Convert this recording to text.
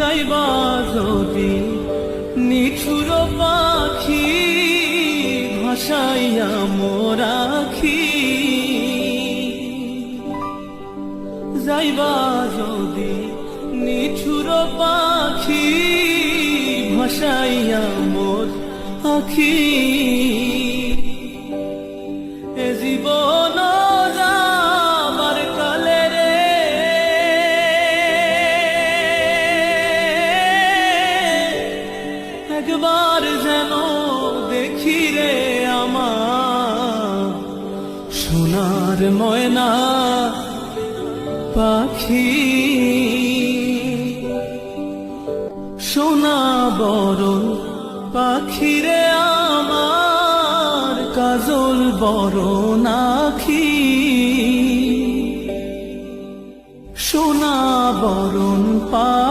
যাইবা যদি নিঠুর পাখি ভাসাইয়া মোরাখি, যাইবা যদি নিঠুর পাখি ভাসাইয়া মোর আখি, এ জীবন যাবার কালে রে একবার যেন দেখি রে আমার সোনার ময়না পাখি, সোনা বরণ পাখি রে আমার কাজল বরণ আখি, সোনা বরণ পাখি